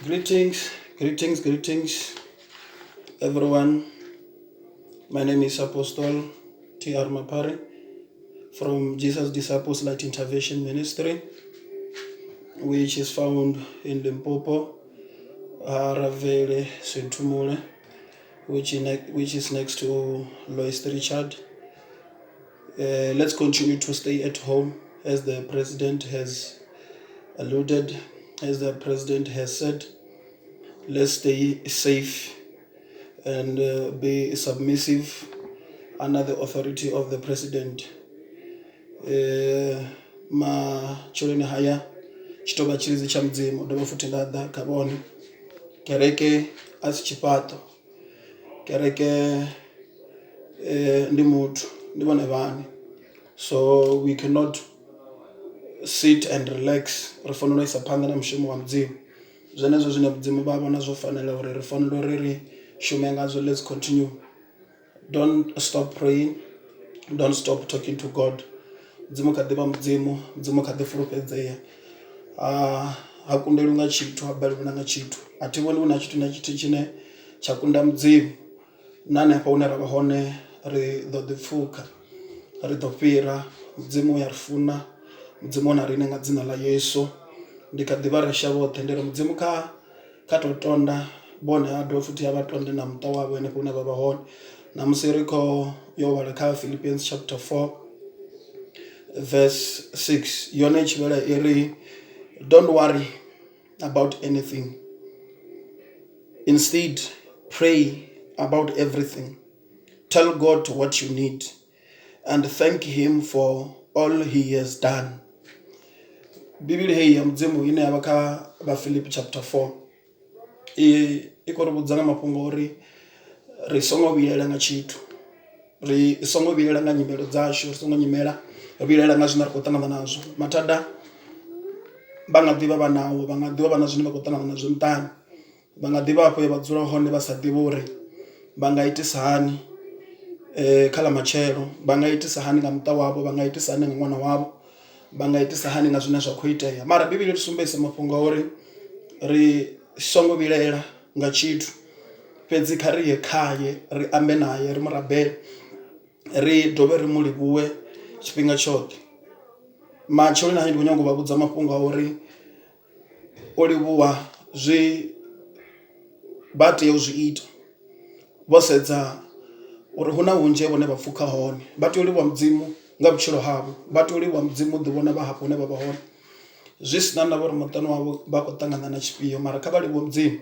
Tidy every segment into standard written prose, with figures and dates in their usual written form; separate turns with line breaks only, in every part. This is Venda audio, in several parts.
Greetings, everyone. My name is Apostle T.R. Mapari from Jesus Disciples Light Intervention Ministry, which is found in Limpopo, Ravele, Sentumule, which is next to Lois Richard. Let's continue to stay at home, as the President has alluded, as the President has said. Let's stay safe and be submissive under the authority of the President. Macholeni haya chitoba chilizi cha mdzimu ndo futhi ndada kaboni kereke asichipato kereke ndi muthu ndibone bani, so we cannot sit and relax. Ri fanele isa phanḓa na mushumo wa mdzimu, zwenezwo zwine mdzimu vha vhona zwo fanela uri ri fanela uri ri shume ngazwo. Let's continue. Don't stop praying, don't stop talking to God. Mdzimu kha ḓivha mdzimu, mdzimu kha ḓi fulufhedzea. Ha kundeli nga tshithu, ha balelwi nga tshithu. A thi vhoni hu na tshithu na tshithu tshine tsha kunda mdzimu. Na hanefha hune ra vha hone ri ḓo ḓi pfukha, ri ḓo fhira. Mdzimu ya ri funa, mdzimu na riṋe nga dzina ḽa Yesu. Ndi kha ḓivha ri sha vhoṱhe ndi ri mudzimu kha tou tonda vhone ha dovha futhi ya vha tonde na muṱa wavho henefho hune vha vha hone. Namusi ri khou yo vhala kha Philippians chapter 4 verse 6 yone tshivhela iri, don't worry about anything, instead pray about everything, tell God what you need and thank him for all he has done. Bibili hei ya mudzimu ine ya vha kha vha Philip chapter 4 i khou ri vhudza nga mafhungo uri ri songo vhilela nga tshithu, ri songo vhilela nga nyimelo dzashu, ri songo vhilela nga zwine ri khou ṱangana nazwo. Mathada vha nga ḓivha vha nawo, vha nga ḓivha vha na zwine vha khou ṱangana nazwo muṱani, vha nga ḓivha hafho vha dzula hone vha sa ḓivhi uri vha nga itisa hani kha ḽa matshelo, vha nga itisa hani nga muṱa wavho, vha nga itisa hani nga ṅwana wavho, vha nga itisa hani nga zwine zwa khou itea. Mara Bibili ri sumbedzisa mafhungo a uri ri songo vhilela nga tshithu, fhedzi kha ri ye khaye, ri ambe naye, ri murabele, ri dovhe ri mu livhuwe tshifhinga tshoṱhe. Matsheloni hayi ndi khou nyanga u vha vhudza mafhungo a uri o livhuwa zwi vha tea u zwi ita vho sedza uri hu na hunzhi vhone vha pfukha hone. Vha tea u livhuwa mudzimu nga vhutshilo havho, vha tea u livhuwa mudzimu ḓi vhona vha hafho hune vha vha hone, zwi sina ndavha uri muṱani wavho vha khou ṱangana na tshifhio. Mara kha vha livhuwe mudzimu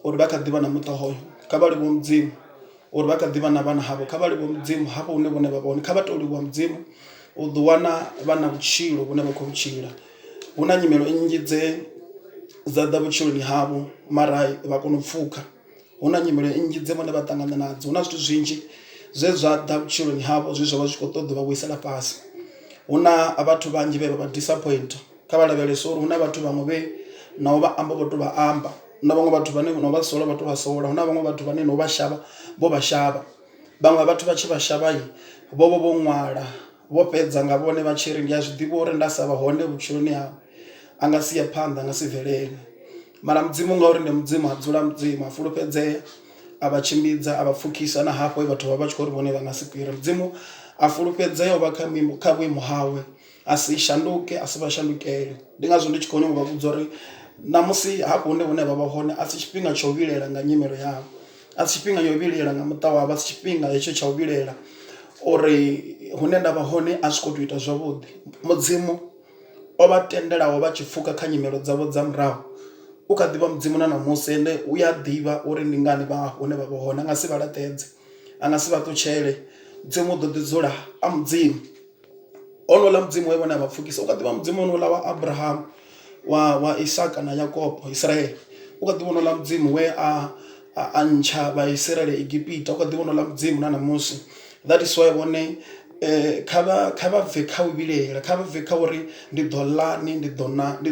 uri vha kha ḓivha na muṱa hoyo, kha vha livhuwe mudzimu uri vha kha ḓivha na vhana havho, kha vha livhuwe mudzimu hafho hune vhone vha vha hone. Kha vha tou livhuwa mudzimu u ḓi wana vha na vhutshilo vhune vha khou vhutshila. Hu na nyimelo nnzhi dza ḓa vhutshiloni havho, mara vha kona u pfukha. Hu na nyimele nnzhi dze vhone vha ṱangana nadzo, hu na zwithu zwinzhi zwe zwa ḓa vhutshiloni havho zwe zwa vha zwi khou ṱoḓa vha vhuisela fhasi. Hu na vhathu vhanzhi vhe vha vha disappoint. Kha vha lavhelese uri hu na vhathu vhaṅwe vhe na u vha amba vho tou vha amba, hu na vhaṅwe vhathu vhane no vha sola vha tou vha sola, hu na vhaṅwe vhathu vhane no vha shavha vho vha shavha. Vhaṅwe vhathu vha tshi vha shavha vho ṅwala vho fhedza nga vhone vha tshi ri ndi a zwi ḓivha uri nda sa vha hone vhutshiloni hawe a nga si ya phanḓa, a nga si bvelele. Mara mudzimu ngauri ndi mudzimu, ha dzula mudzimu, a fulufhedzea, a vha tshimbidza, a vha pfukisa na hafho vhathu vha vha tshi khou ri vhone vha nga si fhire. Mudzimu a fulufhedzea u vha kha vhuimo hawe, a si shanduke, a si vha shandukele. Ndi ngazwo ndi tshi khou nyanga u vha vhudza uri namusi hafho hune vhone vha vha hone a si tshifhinga tsha u vhilela nga nyimelo yavho, a si tshifhinga tsha u vhilela nga muṱa wavho, a si tshifhinga hetsho tsha u vhilela uri hune nda vha hone a zwi khou tou ita zwavhuḓi. Mudzimu o vha tendelaho vha tshi pfukha kha nyimelo dzavho dza murahu. U kha ḓivha mudzimu na ṋamusi, ende u a ḓivha uri ndi ngani vha hafho hune vha vha hone, a nga si vha laṱedze, a nga si vha ṱutshele. Mudzimu u ḓo ḓi dzula a mudzimu, honouḽa mudzimu we vhone a vha pfukisa. U kha ḓivha mudzimu honouḽa wa Abraham, wa Isaka na Yakobo, Israel. U kha ḓivha honouḽa mudzimu we a ntsha vha Israel Egipita. U kha ḓivha honouḽa mudzimu na ṋamusi. That is why vhone kha vha bve kha u vhilela, kha vha bve kha uri ndi ḓo ḽani, ndi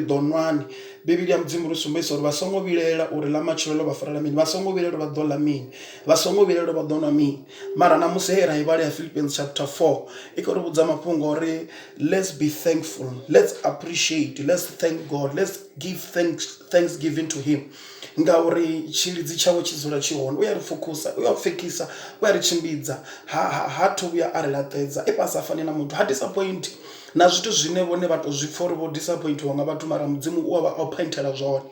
ḓo nwani, Biblia ya mudzimu ri sumbedzisa uri vha songo vhilela uri ḽa matshelo vha farela mini, vha songo vhilela uri vha ḓo ḽa mini, vha songo vhilela uri vha ḓo nwa mini. Mara na musi ra i vhala ya Philippians chapter 4 i khou ri vhudza mafhungo uri let's be thankful, let's appreciate, let's thank God, let's give thanksgiving to him. Ngauri tshilidzi tshawe tshi dzula tshi hone, u ya ri fokusa, u ya fikisa, u ya ri tshimbidza, ha thu vhuya a ri laṱedza. I pa sa fani na muthu ha disappoint na zwithu zwine vhone vha to zwi pfa uri vho disappointiwa nga vhathu, mara mudzimu u vha o paintela zwone.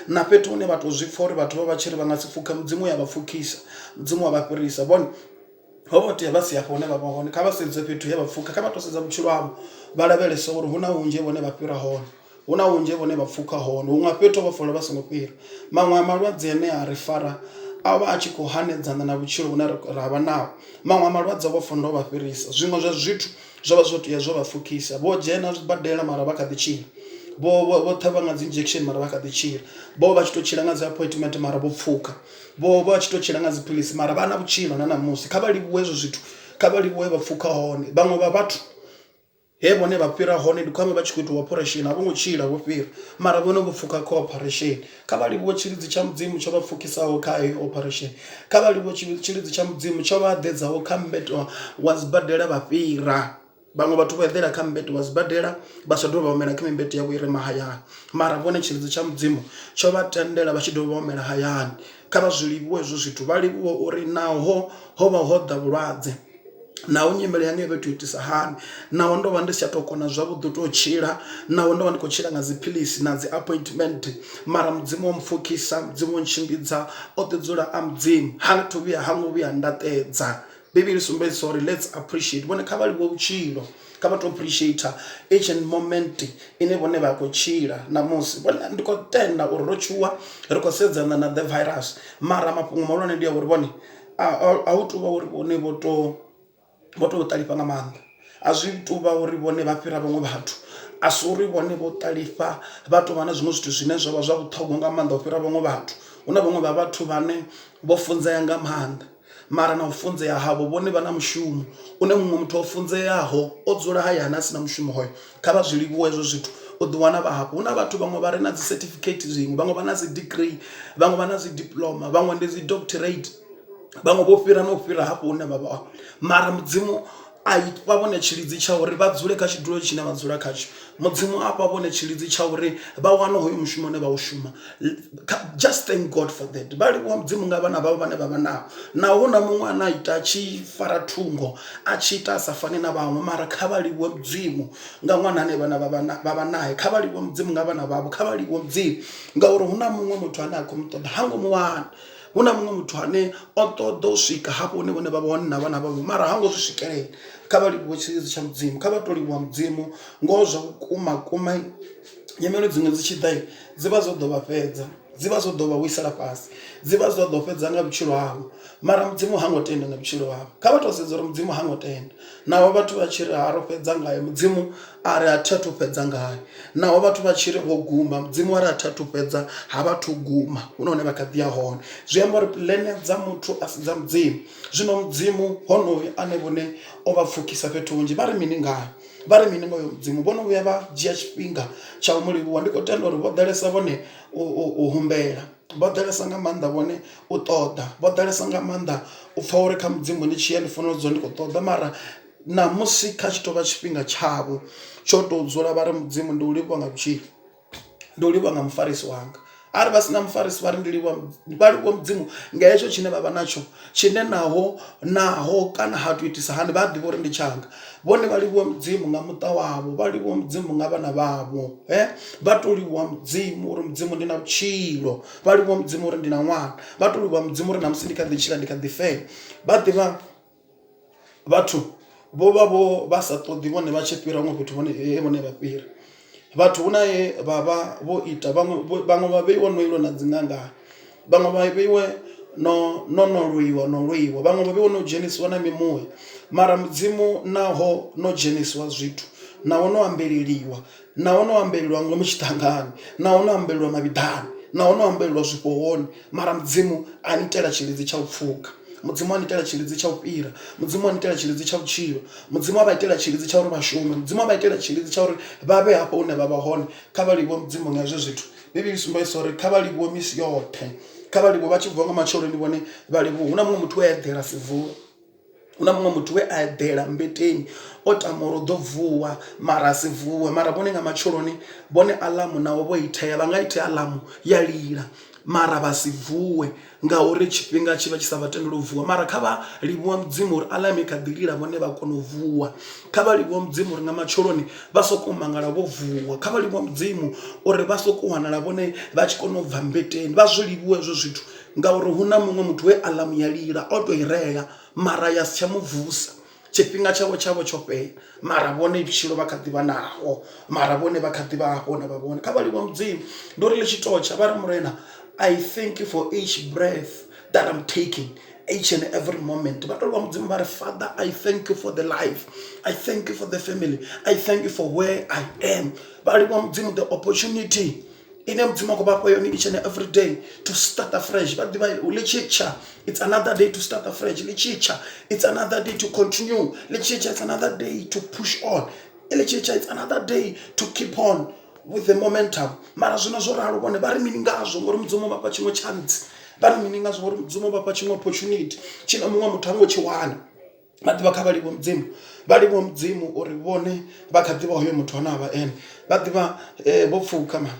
Na fhethu hune vha to zwi pfa uri vhathu vha tshi ri vha nga si fuka, mudzimu ya vha fukisa, mudzimu wa vha fhirisa. Vhone ho vho tea vha si hafho hune vha vha hone, kha vha sedze fhethu he vha pfuka, kha vha to sedza vhutshilo havho, vha lavhelesa uri hu na hunzhi vhone vha fhira hone, hu na hunzhi vhone vha pfuka hone, huṅwe fhethu vha fola vha songo fhira. Maṅwe a malwadze ane a ri fara a vha a tshi khou hanedzana na vhutshilo hune ra vha naho. Maṅwe a malwadze vho fanela vha fhirisa, zwiṅwe zwa zwithu zwo vha zwo tea zwo vha fukisa. Vho dzhena zwibadela mara vha kha ḓi tshila, vho ṱhavha nga dzi injection mara vha kha ḓi tshila, vho vha tshi to tshila nga dzi appointment mara vho pfuka, vho vha tshi to tshila nga dzi philisi mara vha na vhutshilo na namusi. Kha vha livhuwe hezwo zwithu, kha vha livhuwe vha pfuka hone. Vhaṅwe vha vhathu he vhone vha fhira hone ndi khwame vha tshi khou itiwa operation, a vho ngo tshila vho fhira mara vhone vho pfuka kha operation. Kha vha livhuwe tshilidzi tsha mudzimu tsho vha pfukisaho kha heyo operation, kha vha livhuwe tshilidzi tsha mudzimu tsho vha ḓedzaho kha mbeto wa zwibadela vha fhira. Vhaṅwe vhathu vho eḓela kha mbeto wa zwibadela vha sa dovha vha humela kha mimbeto yavho i re mahayani, mara vhone tshilidzi tsha mudzimu tsho vha tendela vha tshi dovha vha humela hayani. Kha vha zwi livhuwe hezwo zwithu, vha livhuwe uri naho ho vha ho ḓa vhulwadze, naho nyimele yanga yo to itisa hani, naho ndo vha ndi si tsha tou kona zwavhuḓi u tou tshila, naho ndo vha ndi khou tshila nga dzi philisi na dzi appointment, mara mudzimu wo mfukisa, mudzimu wo ntshimbidza, o ḓi dzula a mudzimu, ha ngo vhuya ndaṱedza. Biblia sumbedzisa uri let's appreciate, vhone kha vha livhuwe vhutshilo, kha vha to appreciate each and moment ine vhone vha khou tshila namusi. Vhone ndi khou tenda uri ro tshuwa ri khou sedzana na the virus, mara mafhungo mahulwane ndi ya uri vhone a hu tou vha uri vhone vho to ṱalifha nga maanḓa, a zwi tou vha uri vhone vha fhira vhaṅwe vhathu, a si uri vhone vho ṱalifha vha tou vha na zwiṅwe zwithu zwine zwa vha zwa vhuṱhogwa nga maanḓa u fhira vhaṅwe vhathu. Hu na vhaṅwe vha vhathu vhane vho funzea nga maanḓa, mara na u funzea havho vhone vha na mushumo une muṅwe muthu o funzeaho o dzula hayani a si na mushumo hoyo. Kha vha zwi livhuwe hezwo zwithu, u ḓi wana vha hafho. Hu na vhathu vhaṅwe vha re na dzi certificate zwiṅwe, vhaṅwe vha na dzi degree, vhaṅwe vha na dzi diploma, vhaṅwe ndi dzi doctorate, vhaṅwe vho fhira no fhira hafho hune vha vha, mara mudzimu a vha vhone tshilidzi tsha uri vha dzule kha tshidulo tshine vha dzula khatsho. Mudzimu a fha vhone tshilidzi tsha uri vha wane hoyo mushumo une vha u shuma. Just thank God for that. Vha livhuwa mudzimu nga vhana vhavho vhane vha vha nao. Naho hu na muṅwe ane a ita a tshi fara thungo, a tshi ita a sa fani na vhaṅwe, mara kha vha livhuwe mudzimu nga ṅwana ane vhana vha vha naye. Kha vha livhuwe mudzimu nga vhana vhavho, kha vha livhuwe mudzimu ngauri hu na muṅwe muthu ane a khou mu ṱoḓa ha ngo mu wana. Hu na muṅwe muthu ane o ṱoḓa u swika hafho hune vhone vha vha hone na vhana vhavho, mara ha ngo zwi swikelela. Kha vha livhuwe tshilidzi tsha mudzimu, kha vha to livhuwa mudzimu ngoho zwa vhukuma kuma. Nyimelo dziṅwe dzi tshi ḓa dzi vha dzo ḓo vha fhedza, dzi vha dzo ḓo vha wisela fhasi, dzi vha dzo ḓo fhedza nga vhutshilo havho, mara mudzimu ha ngo tenda nga vhutshilo havho. Kha vha to sedza uri mudzimu ha ngo tenda, naho vhathu vha tshi ri ha ro fhedza ngayo, mudzimu a ri a thi athu fhedza ngayo. Naho vhathu vha tshi ri vho guma, mudzimu a ri a thi athu fhedza, ha vhathu guma, hu na hune vha kha ḓi ya hone. Zwi amba uri puḽene dza muthu a si dza mudzimu. Zwino mudzimu honoyo ane vhone o vha pfukisa fhethu hunzhi, vha ri mini ngayo, vha ri mini ngayo mudzimu? Vhono vhuya vha dzhia tshifhinga tsha u mu livhuwa. Ndi khou tenda uri vho ḓalesa vhone u humbela, vho ḓalesa nga maanḓa vhone u ṱoḓa, vho ḓalesa nga maanḓa u pfha uri kha mudzimu ndi tshi ya ndi fanela u dzula ndi khou ṱoḓa. Mara namusi kha tshi tou vha tshifhinga tshavho tsho tou dzula vha ri mudzimu ndi u livhuwa nga vhutshilo, ndi u livhuwa nga mufarisi wanga. Arali vha si na mufarisi vha ri ndi livhuwa mudzimu nga hetsho tshine vha vha natsho, tshine naho kana ha tu itisa hani vha ḓivha uri ndi tshanga. Vhone vha livhuwa mudzimu nga muṱa wavho, vha livhuwa mudzimu nga vhana vhavho, vha to livhuwa mudzimu uri mudzimu ndi na vhutshilo, vha livhuwa mudzimu uri ndi na ṅwana, vha to livhuwa mudzimu uri namusi ndi kha ḓi tshila, ndi kha ḓi fela. Vha ḓivha vhathu vho vha vho vha sa ṱoḓi vhone vha tshi fhira huṅwe fhethu vhone vha fhira. Vhathu hu na ye vha vha vho ita, vhaṅwe vha vheiwa no ilwa na dzi ṅangani, vhaṅwe vha vheiwe no lwiwa, vhaṅwe vha vheiwa no dzhenisiwa na mimuya. Mara mudzimu naho no dzhenisiwa zwithu, naho no ambeleliwa, naho no ambeleliwa ngomu tshiṱangani, naho no ambeleliwa mavhiḓani, naho no ambeleliwa zwifhohoni, mara mudzimu a ni itela tshilidzi tsha u pfuka. Mudzimu a ni itela tshilidzi tsha u fhira, mudzimu a ni itela tshilidzi tsha vhutshilo, mudzimu a vha itela tshilidzi tsha uri vha shume, mudzimu a vha itela tshilidzi tsha uri vha vhe hafho hune vha vha hone. Kha vha livhuwe mudzimu nga hezwo zwithu, bibili sumbedzisa uri kha vha livhuwe misi yoṱhe, kha vha livhuwe vha tshi vuwa nga matsheloni vhone vha livhuwe. Hu na muṅwe muthu we a eḓela si vuwe, hu na muṅwe muthu we a eḓela mmbeteni o tama uri u ḓo vuwa mara a si vuwe, mara vhone nga matsheloni vhone aḽamu nawo vho itea, vha nga itea aḽamu ya lila mara vha si vuwe ngauri tshifhinga tshi vha tshi sa vha tendela u vuwa. Mara kha vha livhuwa mudzimu uri aḽamu i kha ḓi lila vhone vha kona u vuwa, kha vha livhuwa mudzimu uri nga matsheloni vha sokou mangala vho vuwa, kha vha livhuwa mudzimu uri vha sokou wanala vhone vha tshi kona u bva mmbeteni. Vha zwi livhuwe hezwo zwithu ngauri hu na muṅwe muthu we aḽamu ya lila o tou i rea mara ya si tsha mu vusa, tshifhinga tshavho tsho fhela, mara vhone vhutshilo vha kha ḓi vha naho, mara vhone vha kha ḓi vha hafho na vha vhone. Kha vha livhuwa mudzimu ndo ri ḽi tshi totsha vha ri murena, I thank you for each breath that I'm taking, each and every moment. But Father, I thank you for the life. I thank you for the family. I thank you for where I am. But the opportunity in each and every day to start afresh. But it's another day to start afresh. It's another day to continue. It's another day to push on. It's another day to keep on with the momentum. Mara zwino zwo ralo vhone vha ri mini ngazwo ngori mudzimu vha fha tshiṅwe chance, vha ri mini ngazwo ngori mudzimu vha fha tshiṅwe opportunity tshina muṅwe muthu hango tshi wana. Vha ḓivha kha vha livhuwe mudzimu, vha livhuwe mudzimu uri vhone vha kha ḓivha hoyo muthu ane a vha ene, vha ḓivha vho pfhuka man.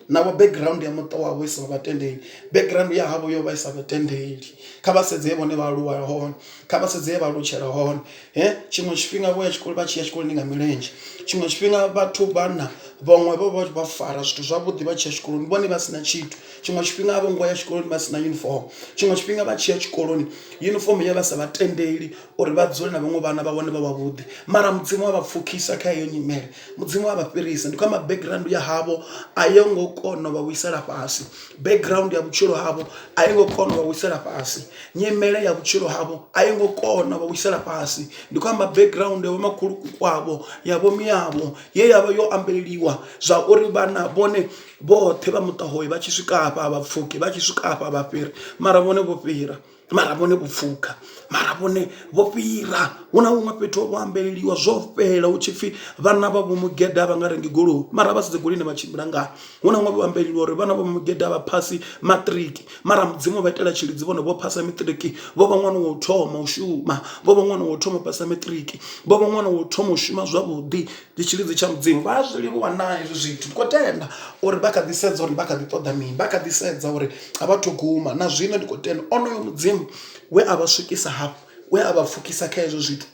Nawo background ya muṱa wavho isa vha tendeli, background ya havho yo vha isa vha tendeli, kha vha sedze vhone vha aluwa hone, kha vha sedze vha alutshela hone. Tshiṅwe tshifhinga vho ya tshikolo vha tshi ya tshikoloni nga milenzhe, tshiṅwe tshifhinga vhathu vhana vhaṅwe vha fara zwithu zwavhuḓi vha tshi ya tshikoloni vhone vha sina tshithu, tshiṅwe tshifhinga a vho ngo ya tshikoloni vha sina uniform, tshiṅwe tshifhinga vha tshi ya tshikoloni uniform ya vha sa vha tendeli uri vha dzule na vhaṅwe vhana vha vhone vha vhavhuḓi. Mara mudzimu wa vha pfukisa kha iyo nyimele, mudzimu wa vha fhirisa. Ndi khou amba background ya havho a yo ngo kona vha wisela fhasi, background ya vhutshilo havho a yo ngo kona vha wisela fhasi, nyimele ya vhutshilo havho a yo ngo kona vha wisela fhasi. Ndi khou amba background ya vho makhulukuku kwavho ya vho miyavho ye ya vha yo ambeleliwa zwa uri vhana vhone vhoṱhe vha muṱa hoyo vha tshi swika hafha vha pfhuke, vha tshi swika hafha vha fhira, mara vhone vho fhira, mara vhone vho pfhuka, mara vhone vho fhira. Hu na huṅwe fhethu vho ambeleliwa zwo fhela hu tshi pfhi vhana vha vho mugeda vha nga rengi goloi, mara vha sedze goloi vha tshimbila ngayo. Hu na huṅwe vho ambeleliwa uri vhana vho mugeda vha phasi maṱiriki, mara mudzimu vha itela tshilidzi vhone vho phasa maṱiriki, vho vha ṅwana wa u thoma u shuma, vho vha ṅwana wa u thoma u phasa maṱiriki, vho vha ṅwana wa u thoma u shuma zwavhuḓi. Ndi tshilidzi tsha mudzimu, vha zwi livhuwa na hezwi zwithu. Ndi khou tenda uri vha kha ḓi sedza uri vha kha ḓi ṱoḓa mini, vha kha ḓi sedza uri a vha thu guma na zwino. Ndi khou tenda onoyo mudzimu we a vha swikisa hafho, we a vha pfukisa kha hezwo zwithu,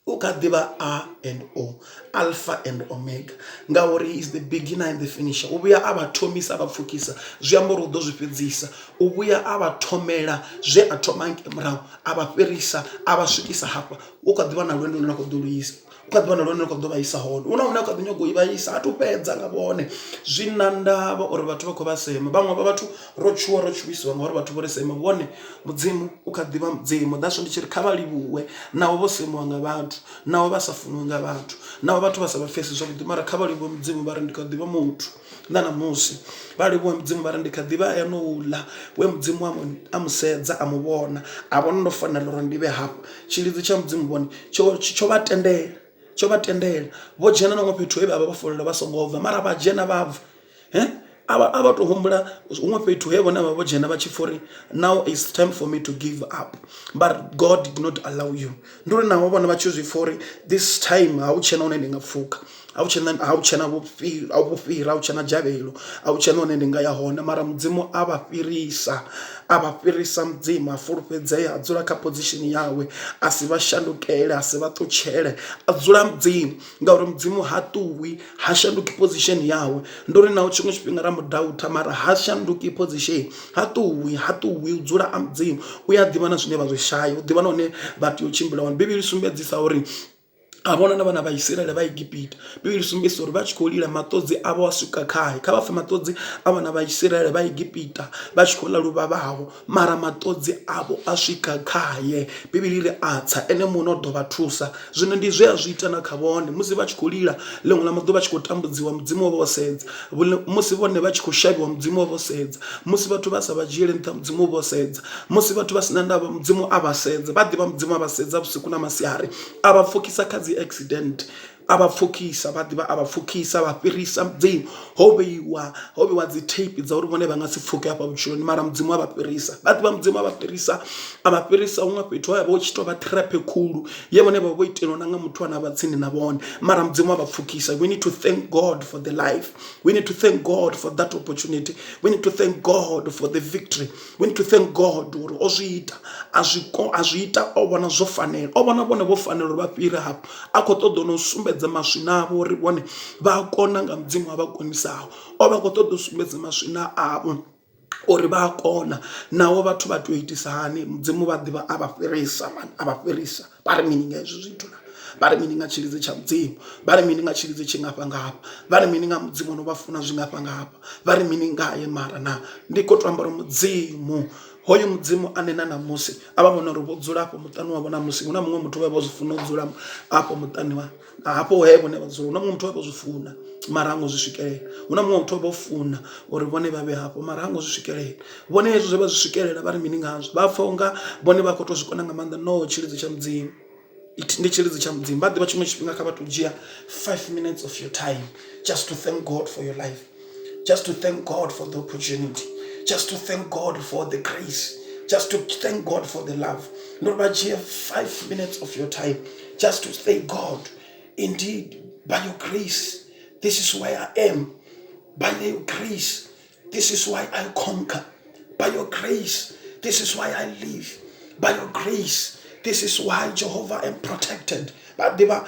u kha ḓivha A and O, Alpha and Omega, ngauri he is the beginner and the finisher. U vhuya a vha thomisa a vha pfukisa, zwi amba uri u ḓo zwi fhedzisa. U vhuya a vha thomela zwe a thoma nke murahu a vha fhirisa a vha swikisa hafha. U kha ḓivha na lwendo lune a khou ḓo lu isa, u kha ḓivha na lwendo lune a khou ḓo vha isa hone. Hu na hune a kha ḓi nyaga u vha isa, a thu fhedza nga vhone. Zwi na ndavha uri vhathu vha khou vha sema, vhaṅwe vha vhathu ro tshuwisiwa ngauri vhathu vho ri sema, vhone mudzimu u kha ḓivha mudzimu. That's why ndi tshi ri kha vha livhuwe naho vho semiwa nga vhathu, naho vha sa funiwi nga vhathu, naho vhathu vha sa vha pfhesi zwavhuḓi, mara kha vha livhuwe mudzimu vha ri ndi kha ḓivha muthu na namusi. Vha livhuwe mudzimu vha ri ndi kha ḓivha ene uḽa we mudzimu a mu sedza a mu vhona a vhona ndo fanela uri ndi vhe hafha. Tshilidzi tsha mudzimu vhone tsho vha tendela, tsho vha tendela. Vho dzhena naṅwe fhethu he vha vha vha folela vha songo bva, mara vha dzhena vha bva. A vha tou humbula huṅwe fhethu he vhone vha vho dzhena vha tshi pfha uri now it's time for me to give up, but God did not allow you. Ndi uri naho vhone vha tshi zwi pfha uri this time ha u tshena hune ndi nga pfhuka, ha u tshena vhufhira, ha u tshena dzhavhelo, ha u tshena hone ndi nga ya hone, mara mudzimu a vha fhirisa, a vha fhirisa. Mudzimu a fulufhedzea, a dzula kha position yawe, a si vha shandukele, a si vha ṱutshele, a dzula mudzimu ngauri mudzimu ha ṱuwi, ha shanduki position yawe. Ndi uri naho tshiṅwe tshifhinga ra mudauta mara ha shanduki position, ha ṱuwi, u dzula a mudzimu. U ya ḓivha na zwine vha zwi shaya, u ḓivha na hone vha tea u tshimbila hone. Bivhili sumbedzisa uri a vhona na vhana vha Israele vha Egipita, bivhili sumbedzisa uri vha tshi khou lila maṱodzi avho a swika khaye. Kha vha pfhe maṱodzi a vhana vha Israele vha Egipita vha tshi khou ḽa luvha vhavho, mara maṱodzi avho a swika khaye. Bivhili ri a tsa ene muṋe o ḓo vha thusa. Zwino ndi zwe a zwi ita na kha vhone musi vha tshi khou lila ḽiṅwe ḽa maḓuvha vha tshi khou tambudziwa, mudzimu vho sedza. Musi vhone vha tshi khou shavhiwa, mudzimu vho sedza. Musi vhathu vha sa vha dzhiele nṱha, mudzimu vho sedza. Musi vhathu vha sina ndavha, mudzimu a vha sedza. Vha ḓivha mudzimu a vha sedza vhusiku na masiari, a vha pfukisa kha dzi accident. abapfukisa vhaḓivha abapfukisa vha fhirisa mudzimu ho vheiwa dzi tape dza uri vhone vha nga si pfhuke hafha vhutshiloni mara mudzimu a vha fhirisa vhaḓivha mudzimu a vha fhirisa huṅwe fhethu ho ya vho tshi tou vha thirape khulu ye vhone vha vho itelwa na nga muthu ane a vha tsini na vhone mara mudzimu a vha pfukisa. We need to thank God for the life. We need to thank God for that opportunity. We need to thank God for the victory. We need to thank God uri o zwi ita a zwi ita o vhona zwo fanela o vhona vhone vho fanela uri vha fhire hafho a khou ṱoḓa no sumbedza maswina avho uri vhone vha a kona nga mudzimu a vha konisaho o vha khou ṱoḓa u sumbedza maswina avho uri vha a kona naho vhathu vha tea u itisa hani mudzimu vha ḓivha a vha fhirisa a vha fhirisa vha ri mini nga hezwo zwithu na vha ri mini nga tshilidzi tsha mudzimu vha ri mini nga tshilidzi tshi ngafha ngafha vha ri mini nga mudzimu ono vha funa zwi ngafha ngafha vha ri mini ngaye mara na ndi khou tou amba uri mudzimu hoyu mudzimu ane na namusi a vha vhona uri vho dzula afho muṱani wavho namusi hu na muṅwe muthu we vho zwi funa u dzula afho muṱani wa hafho he vhone vha dzula hu na muṅwe muthu we vho zwi funa mara ha ngo zwi swikelela hu na muṅwe muthu we vho funa uri vhone vha vhe hafho mara ha ngo zwi swikelela vhone hezwo zwe vha zwi swikelela vha ri mini ngazwo vha pfha unga vhone vha khou tou zwi kona nga maanḓa no tshilidzi tsha mudzimu ndi tshilidzi tsha mudzimu vha ḓivha tshiṅwe tshifhinga kha vha tou dzhia 5 minutes of your time just to thank God for your life, just to thank God for the opportunity, just to thank God for the grace, just to thank God for the love. Not about 5 minutes of your time just to thank God. Indeed, by your grace, this is where I am. By your grace, this is why I conquer. By your grace, this is why I live. By your grace, this is why Jehovah I am protected. But they were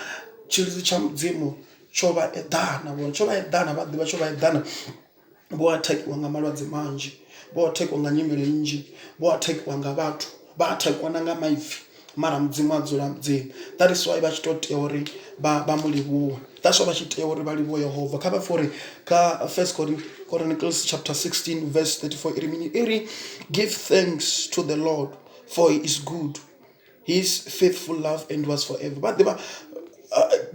children chamzimu choba edana choba edana but they were choba edana bo take wanga malwadze manji bo take wanga nyimele nji bo take wanga vhathu ba take wana nga maipfi mara mudzimu adzula mudzimu. That is why vha tshi to tea uri ba mulivhuwa. That's why vha tshi tea uri vha livhuwe Yehova kha vha fori ka 1 Chronicles chapter 16 verse 34 iri give thanks to the Lord for he is good, his faithful love endures forever. But they were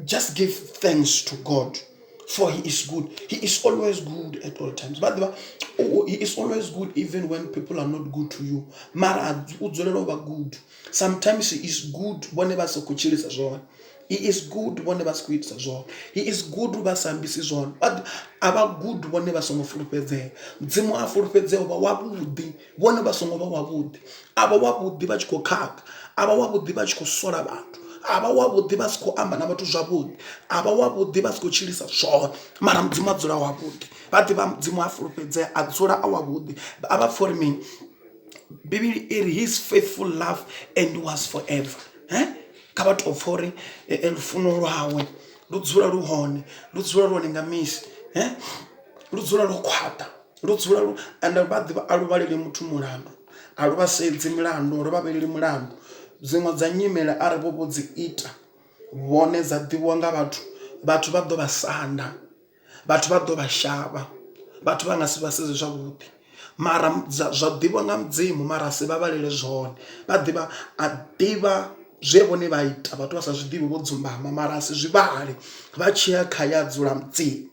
just give thanks to God for he is good. He is always good at all times. But he is always good even when people are not good to you. Mara udzulela uba good. Sometimes he is good whenever sokuchilisa zwone. He is good whenever squeets zwone. He is good ubasambisi zwone. But aba good whenever songo fulufhedzea. Mudzimu a fulufhedzea uba wavhuḓi whenever songo vha wavhuḓi. Aba wavhuḓi vha tshi khou khakha. Aba wavhuḓi vha tshi khou sola vhathu. Aba wavhuḓi vha si khou amba na vhathu zwavhuḓi. Aba wavhuḓi vha si khou tshilisa zwone. Mara mudzimu a dzula wavhuḓi. Vha ḓivha mudzimu a fulufhedzea a dzula a wavhuḓi. Aba for me Bibili iri his faithful love endures forever. Kha vha tou pfha uri lufuno lwawe lu dzula lu hone, lu dzula lu hone nga misi, lu dzula lu khwaṱha, lu dzula lu and vha ḓivha a lu vhaleli muthu mulandu, a lu vha sedzi milandu, uri vha vhaleli mulandu. Dziṅwe dza nyimele arali vho dzi ita vhone dza ḓivhiwa nga vhathu vha ḓo vha sanda, vhathu vha ḓo vha shavha, vhathu vha nga si vha sedze zwavhuḓi. Mara zwa ḓivhiwa nga mudzimu mara si vha vhalele zwone. Vha ḓivha a ḓivha zwe vhone vha ita vhathu vha sa zwi ḓivhi vho dzumbama mara a si zwi vhale vha tshiya kha ya dzula mudzimu.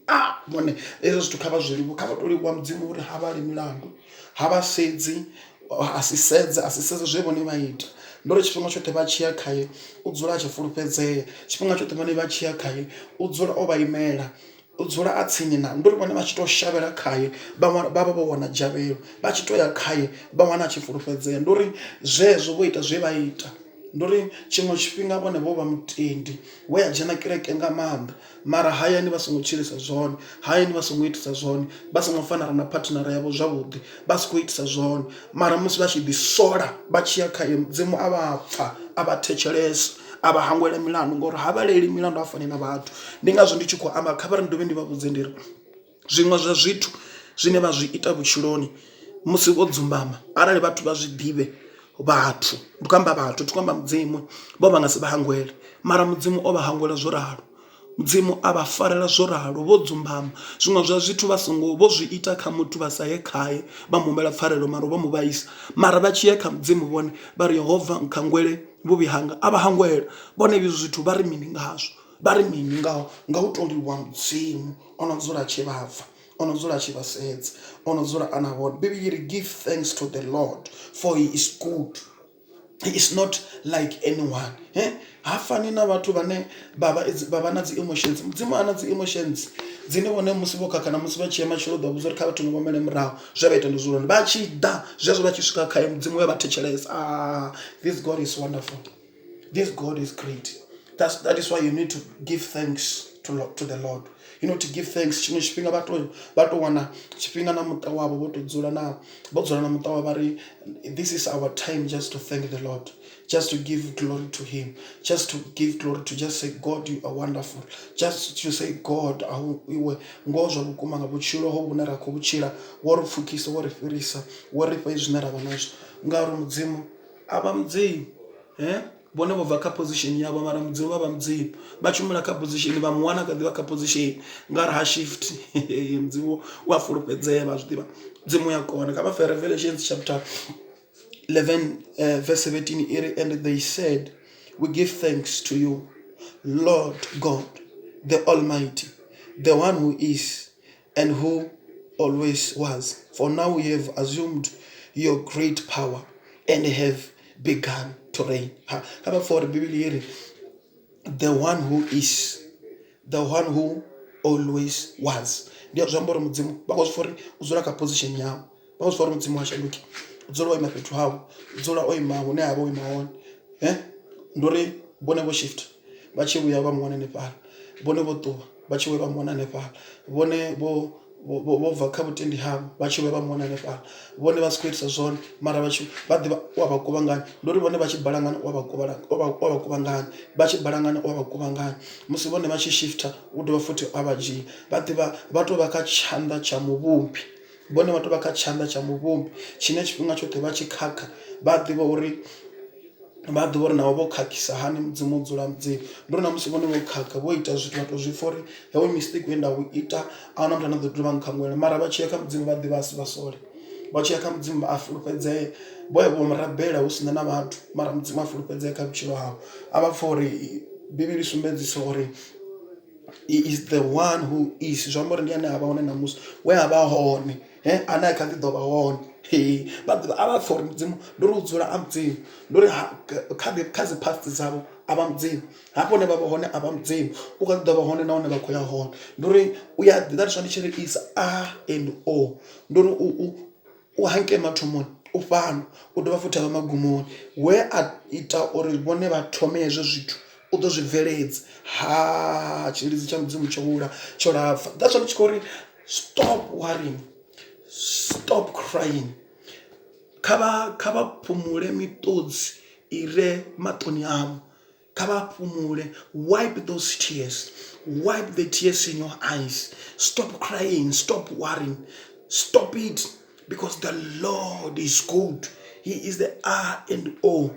Vhone hezwo zwithu kha vha zwi livhuwe, kha vha tou livhuwa mudzimu uri ha vhali milandu, ha vha sedzi, a si sedze zwe vhone vha ita. Ndori tshifhinga tshoṱhe vha tshiya khaye u dzula a tshi fulufhedzea, tshifhinga tshoṱhe vhone vha tshiya khaye u dzula o vha imela, u dzula a tsini na ndori vhone vha tshi to shavhela khaye vha vha vho wana dzhavhelo, vha tshi to ya khaye vha wana a tshi fulufhedzea. Ndori zwezwo vho ita zwe vha ita. Ndori tshiṅwe tshifhinga vhone vho vha mutendi we a dzhena kereke nga maanḓa mara hayani vha songo tshilisa zwone, hayani vha songo itisa zwone, vha songo fanara na partner yavho zwavhuḓi, vha si khou itisa zwone. Mara musi vha tshi ḓi sola vha tshiya khaye mudzimu a vha pfha, a vha thetshelesa, a vha hangwela milandu ngori ha vhaleli milandu a fani na vhathu. Ndi ngazwo ndi tshi khou amba kha vha ri dovhe ndi vha vhudze ndiri zwiṅwe zwa zwithu zwine vha zwi ita vhutshiloni musi vho dzumbama arali vhathu vha zwi ḓivhe vhathu ndi kwamba vhathu ndi kwamba mudzimu vho vha nga si vha hangwele mara mudzimu o vha hangwela zwo ralo. Mudzimu a vha farela zwo ralo vho dzumbama. Zwiṅwe zwa zwithu vha songo vho zwi ita kha muthu vha sa ye khaye vha mu humbela pfarelo mara vha mu vhaisa mara vha tshi ya kha mudzimu vhone vha ri Yehova nkhangwele vhuvhi hanga a vha hangwela. Vhone hezwi zwithu vha ri mini ngazwo, vha ri mini ngaho nga u tou livhuwa mudzimu ono dzula tshi vhabva, ono dzula tshi vha sedza, ono dzula ana vhone. Bibili iri give thanks to the Lord for he is good, He is not like anyone. Hafani na watu vane baba na dzi emotions. Mudzimu ana dzi emotions. Dzine vone musi vho kakana musi vha tshi ema tshilo ḓo vhudza uri kha vhathu no vhomele murahu zwe vha ita ndi zwone vha tshi ḓa zwezwo vha tshi swika kha mudzimu we vha thetshelesa. This God is wonderful. This God is great. That is why you need to give thanks to the Lord. You know, to give thanks. Chino tshifhinga vha to wana tshifhinga na muṱa wavho vho to dzula na muṱa wavho vha ri this is our time just to thank the Lord, just to give glory to him, just to give glory to just say God you are wonderful, just to say God iwe ngoho zwa vhukuma nga vhutshilo ho vhune ra khou vhutshila wo ri pfukisa wo ri fhirisa wo ri fha zwine ra vha nazwo ngauri mudzimu a vha mudzimu vhone vho bva kha position yavho mara mudzimu vha mudzimu vha shumela kha position vha muwana kha ḓivha kha position ngari ha shift mudzimu wa fulufhedzea vha zwi ḓivha mudzimu ya kona kha vha Revelation chapter 11 verse 17 and they said we give thanks to you Lord God the Almighty, the one who is and who always was, for now we have assumed your great power and have begun to reign. Kama for Bible, the one who is, the one who always was. Ndio zamboro mudzimu bakos for uzula ka position yawo. Bakos for mudzimu washaluki. Uzula oima fhethu hawo. Uzula oima hune abo oima hone. Ndori bone bo shift. Bachi vhuya vha muwana nepala. Bone bo ṱuwa. Bachi vhuya vha muwana nepala. Bone bo bva kha vhutendi havho vha tshi vha muwana nepala vhone vha squares zwone mara vha tshi vha ḓivha wa vha kuvhangana ndori vhone vha tshi balangana wa vha kuvhangana vha tshi balangana wa vha kuvhangana musi vhone vha tshi shifter u dovha futhi a vha dzhia vha ḓivha vha to vha kha tshanḓa tsha muvhumbi vhone vha to vha kha tshanḓa tsha muvhumbi tshine tshifhinga tshoṱhe vha tshi khakha vha ḓivha uri vha ḓivha uri navho vho khakhisa hani mudzimu dzula mudzimu ndori na musi vhone vho khakha vho ita zwithu vha to zwi fori hewe mistake wenda u ita a na muthu ane ḓo dovha nkhangwela mara vha tshi ya kha mudzimu vha ḓivha asi vha sole vha tshi ya kha mudzimu a fulufhedzee boye vho murabela hu sina na vhathu mara mudzimu a fulufhedzee kha vhutshilo havho a vha pfa uri Bibeli sumbedzisa uri he is the one who is zwa mbori ndi ane a vha hone na musi we a vha hone ane a kha ḓi ḓo vha hone vha vha pfa uri mudzimu ndori u dzula a mudzimu ndori kha dzi past dzavho a vha mudzimu hafho hune vha vha hone a vha mudzimu u kha ḓi ḓo vha hone na hone vha khou ya hone ndori u ya that is what tshi ri is A and O ndori u hanke mathomoni u fhano u dovha futhi a vha magumoni we a ita uri vhone vha thome hezwo zwithu u ḓo zwi bveledza tshilidzi tsha mudzimu tsho hula tsho lapfa that's what tshi khou ri stop worrying, stop crying. Kha vha phumule miṱodzi ire maṱoni avho kha vha phumule wipe those tears, wipe the tears in your eyes, stop crying, stop worrying, stop it because the Lord is good. He is the R and O.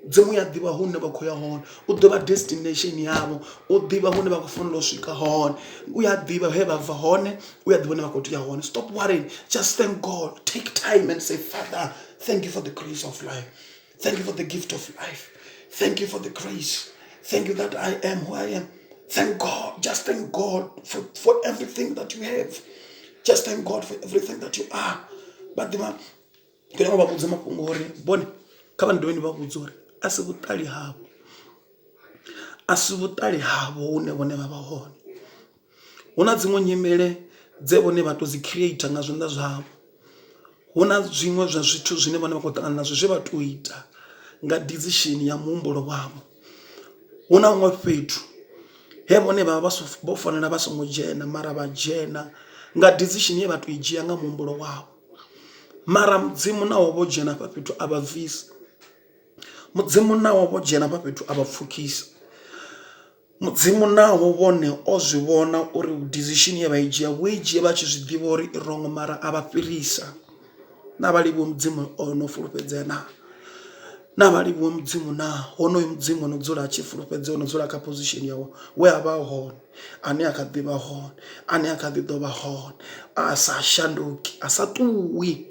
Dzimu ya ḓivha hune vha khou ya hone u ḓivha destination yavho u ḓivha hune vha khou fanela u swika hone u ya ḓivha he vha bva hone u ya ḓivha hune vha khou tea hone. Stop worrying, just thank God. Take time and say, Father, thank you for the grace of life, thank you for the gift of life, thank you for the grace, thank you that I am who I am. Thank God, just thank God for everything that you have, just thank God for everything that you are. But the man kena vha vhudza mafhungo uri bone kha vha ndovhe ni vha vhudza uri asi vhuṱali havho hune vhone vha vha hone hu na dziṅwe nyimele dze vhone vha to dzi creator nga zwanḓa zwavho hu na zwiṅwe zwa zwithu zwine vhone vha khou ṱangana nazwo zwe vha to ita nga decision ya muhumbulo wavho hu na huṅwe fhethu he vhone vha vho fanela vha songo dzhena mara vha dzhena nga decision ye vha to i dzhia nga muhumbulo wavho mara mudzimu nawo vho dzhena fha fhethu a vha bvisa mudzimu nawo vho dzhena fha fhethu a vha pfukisa mudzimu nawo vhone o zwi vhona uri decision ye vha i dzhia vho i dzhia vha tshi zwi ḓivha uri i wrong mara a vha fhirisa na vhalivho mudzimu ono fulufhedzea na vhalivho mudzimu na honoyo mudzimu ono dzula a tshi fulufhedzea ono dzula kha position yawe we a vha hone ane a kha ḓi vha hone ane a kha ḓi ḓo vha hone a sa shanduki a sa ṱuwi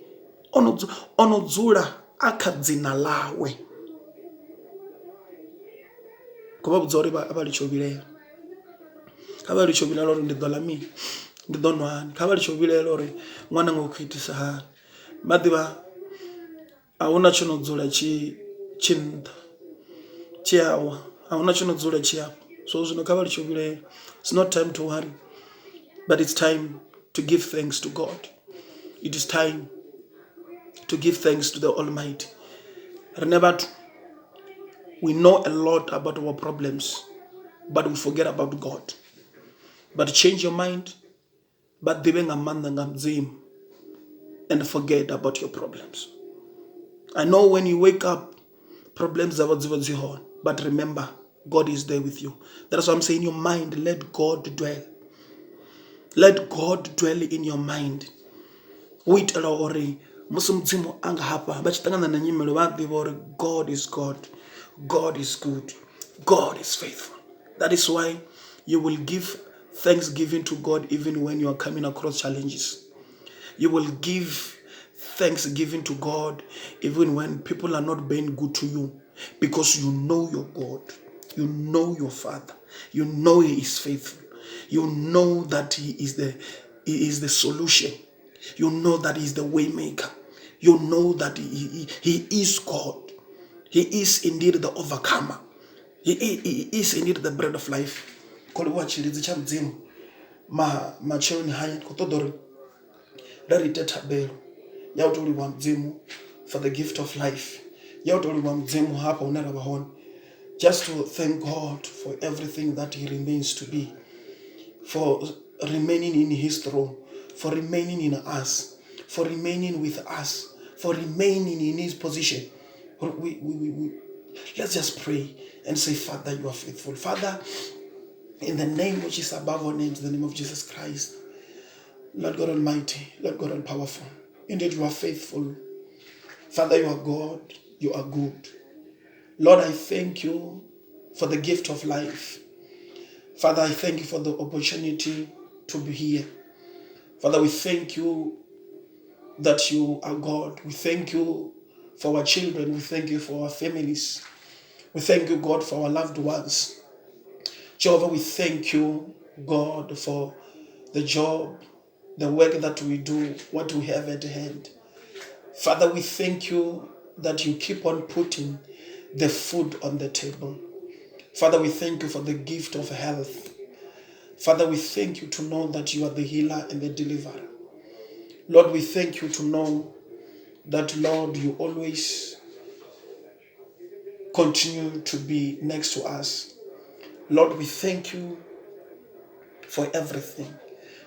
ono dzula a kha dzina ḽawe. Kho vha vhudza uri vha litsho vhilela kha vha litsho vhilela uri ndi ḓo ḽa mini ndi ḓo nwani kha vha litsho vhilela uri ṅwana nga u khou itisa hani vha ḓivha a huna tsho no dzula tshi chinda chiawa hauna chinodzura chiapo. So zvino kava lichovilela. It's not time to worry, but it's time to give thanks to God. It is time to give thanks to the Almighty. Remember, we know a lot about our problems, but we forget about God. But change your mind, but and forget about your problems. I know when you wake up, problems are what, but remember, God is there with you. That's why I'm saying your mind, let God dwell. Let God dwell in your mind. Wait a lot, God is God. God is good. God is faithful. That is why you will give thanksgiving to God even when you are coming across challenges. You will give thanksgiving to God even when people are not being good to you, because you know your God. You know your Father. You know He is faithful. You know that He is the solution. You know that He is the way maker. You know that he is God. He is indeed the overcomer. He is indeed the bread of life. Machoni haya kutodori rarite tabelo yautoliwa mdzimu for the gift of life. Yautoliwa mdzimu hapa unarabahona, just to thank God for everything that He remains to be, for remaining in His throne, for remaining in us, for remaining with us, for remaining in His position. Let's just pray and say, Father, you are faithful. Father, in the name which is above all names, the name of Jesus Christ, Lord God Almighty, Lord God all powerful, indeed you are faithful. Father, you are God, you are good. Lord, I thank you for the gift of life. Father, I thank you for the opportunity to be here. Father, we thank you that you are God. We thank you for our children. We thank you for our families. We thank you, God, for our loved ones. Jehovah, we thank you, God, for the job, the work that we do, what we have at hand. Father, we thank you that you keep on putting the food on the table. Father, we thank you for the gift of health. Father, we thank you to know that you are the healer and the deliverer. Lord, we thank you to know that, Lord, you always continue to be next to us. Lord, we thank you for everything.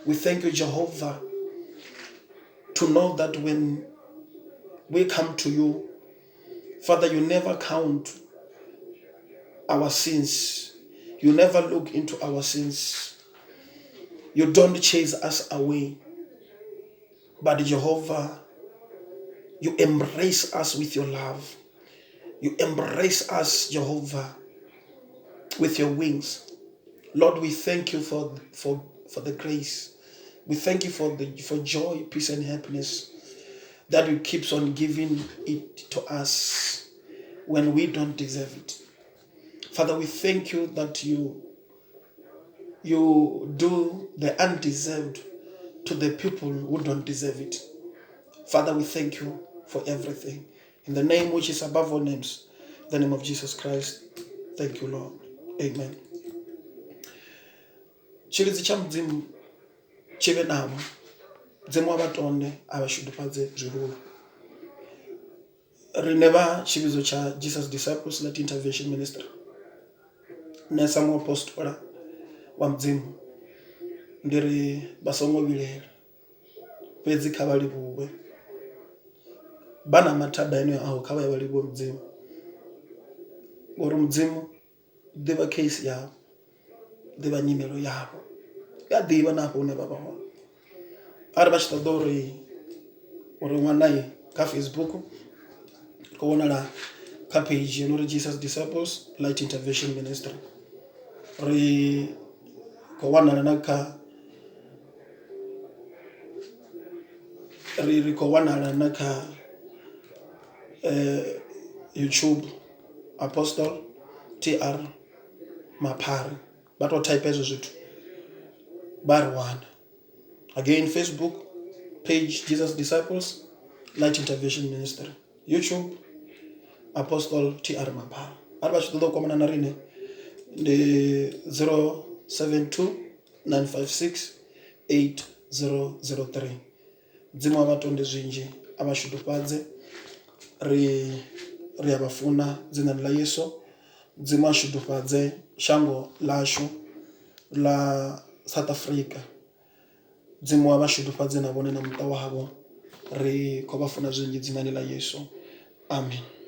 We thank you, Jehovah, to know that when we come to you, Father, you never count our sins. You never look into our sins. You don't chase us away. But Jehovah, you embrace us with your love. You embrace us, Jehovah, with your wings. Lord, we thank you for the grace. We thank you for joy, peace, and happiness that you keeps on giving it to us when we don't deserve it. Father, we thank you that you do the undeserved to the people who don't deserve it. Father, we thank you for everything. In the name which is above all names, the name of Jesus Christ. Thank you, Lord. Amen. Chilizi cha mdzimu chive navo. Mdzimu wavatonde avashudhupadze zvikuru. Rineva chivizo cha Jesus Disciples Light Intervention Ministry. Nesa muapostola wa mdzimu. Ndiri basongo vilera. Pedzi kavali buwe. Bana matada eno aho kava vali buwe mdzimu. Oro mdzimu deva case yavo. Deva nyimelo yavo. Yadiva napo une baba ho. Ari vachitadori uri mwanai ka Facebook. Kuona la ka page yenori Jesus Disciples Light Intervention Ministry. Ri kuona na ka kuona na ka YouTube Apostle TR Mapari. But what type is it? Bar one. Again, Facebook page Jesus Disciples Light Intervention Ministry. YouTube Apostle TR Maphala. Arba shi ṱoḓa u kwamana na riṋe ndi 072 956 8003. Mudzimu wa vhato ndi zwinzhi a vha shudufhadze. Ri a vha funa dzinani ḽa Yesu. Mudzimu a shudufhadze shango ḽashu ḽa South Africa. Mudzimu wa vha shudufhadze na vhone na muṱa wavho. Ri khou vha funa zwinzhi dzinani ḽa Yesu. Amen.